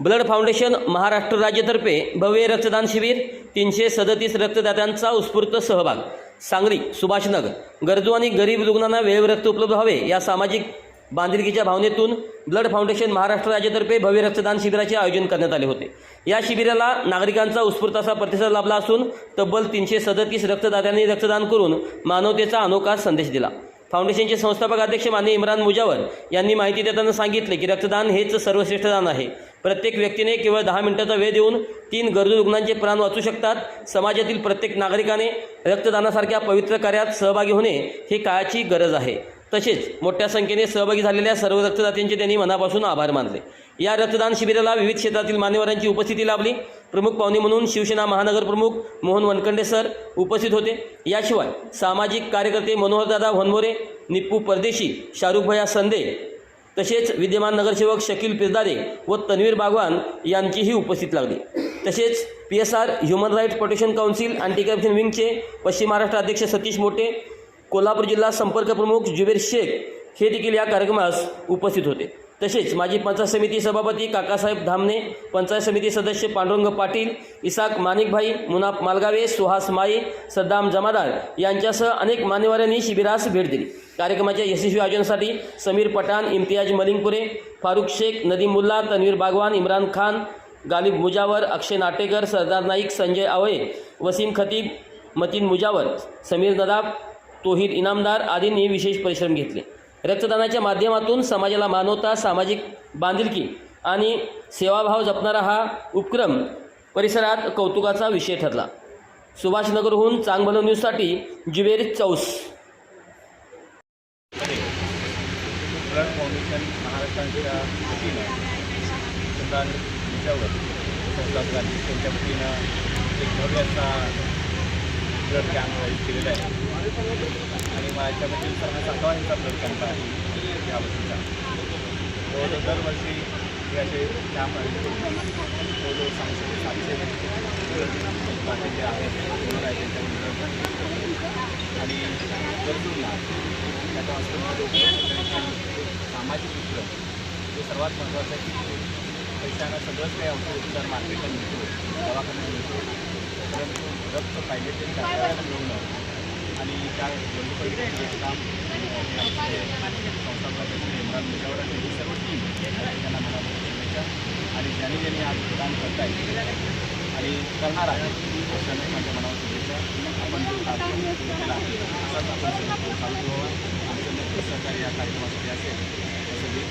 Blood foundation Maharashtra राज्यातर्फे भव्य रक्तदान शिबिर, 337 रक्तदात्यांचा उत्स्फूर्त सहभाग. सांगली, सुभाषनगर. गरजू आणि गरीब रुग्णांना वेळेवर रक्त उपलब्ध व्हावे या सामाजिक बांधिलकीच्या भावनेतून ब्लड फाउंडेशन महाराष्ट्र राज्यातर्फे भव्य रक्तदान शिबिराचे आयोजन करण्यात आले होते. या शिबिराला नागरिकांचा उत्स्फूर्त असा प्रतिसाद लाभला असून तब्बल 337 रक्तदात्यांनी रक्तदान करून मानवतेचा अनोखा संदेश दिला. फाउंडेशनचे संस्थापक अध्यक्ष माननीय इम्रान मुजावर यांनी माहिती देताना सांगितले की रक्तदान हेच सर्वश्रेष्ठ दान आहे. प्रत्येक व्यक्तीने केवळ 10 मिनिटाचा वेळ देऊन 3 गरजू रुग्णांचे प्राण वाचू शकतात. समाजातील प्रत्येक नागरिकाने रक्तदानासारख्या पवित्र कार्यात सहभागी होणे ही काळाची गरज आहे. तसेच मोठ्या संख्येने सहभागी झालेल्या सर्व रक्तदात्यांचे त्यांनी मनापासून आभार मानले. या रक्तदान शिबिराला विविध क्षेत्रातील मान्यवरांची उपस्थिती लाभली. प्रमुख पाहुणे म्हणून शिवसेना महानगर प्रमुख मोहन वनखंडे सर उपस्थित होते. याशिवाय सामाजिक कार्यकर्ते मनोहरदादा वनमोरे, निप्पू परदेशी, शाहरुख भैया संदे, तसेच विद्यमान नगरसेवक शकील पिरदारे व तन्वीर बागवान यांचीही उपस्थिती लागली. तसेच PSR human rights protection council anti corruption विंगचे पश्चिम महाराष्ट्र अध्यक्ष सतीश मोटे, कोल्हापूर जिल्हा संपर्क प्रमुख जुबेर शेख हे देखील या कार्यक्रमास उपस्थित होते. तसेच माजी पंचायत समिती सभापती काकासाहेब धामणे, पंचायत समिती सदस्य पांडुरंग पाटील, इसाक माणिकभाई, मुनाफ मालगावे, सुहास माई, सद्दाम जमादार यांच्यासह अनेक मान्यवरांनी शिबिरास भेट दिली. कार्यक्रमाच्या यशस्वी आयोजनासाठी समीर पठाण, इम्तियाज मलिंगपुरे, फारुख शेख, नदीम मुल्ला, तन्वीर बागवान, इम्रान खान, गालिब मुजावर, अक्षय नाटेकर, सरदार नाईक, संजय आवळे, वसीम खतीब, मतीन मुजावर, समीर नदाब, तोहीद इनामदार आदींनी विशेष परिश्रम घेतले. रक्तदानाच्या माध्यमातून समाजाला मानवता, सामाजिक बांधिलकी आणि सेवाभाव जपणारा हा उपक्रम परिसरात कौतुकाचा विषय ठरला. सुभाषनगरहून चांगभलं न्यूजसाठी जुबेर चौस. ब्लड फाउंडेशन महाराष्ट्राच्या वतीनं सरदार मुजावर संस्थापकांनी त्यांच्या वतीनं एक भव्य असा ब्लड कॅम्प आयोजित केलेला आहे आणि माझ्यामध्ये सर्व 7वांचा ब्लड कॅम्प आहे या वर्षीचा. जवळजवळ दरवर्षी हे असे कॅम्प आयोजित होते. जवळजवळ 700 बाकी जे आहेत आणि गरजूंना त्याच्या हॉस्पिटलमध्ये सामाजिक उपक्रम हे सर्वात महत्त्वाचं आहे की पैशानं सगळंच काही औषध उपचार मार्केटला मिळतो, दवाखान्यात मिळतो, परंतु रक्त पाहिजे ते त्यावेळेला मिळवणं आणि त्या गरजूपर्यंत काम संस्थापक इम्रान मुजावर आणि ही सर्व टीम त्यांना मला शुभेच्छा. आणि ज्यांनी आज काम करत आहे आणि करणार आहे अशाने माझ्या मनावर शुभेच्छा. आपण जो केला असाच आपण चालू ठेवावा. आमचं नक्की सहकार्य या कार्यक्रमासाठी असेल असं मी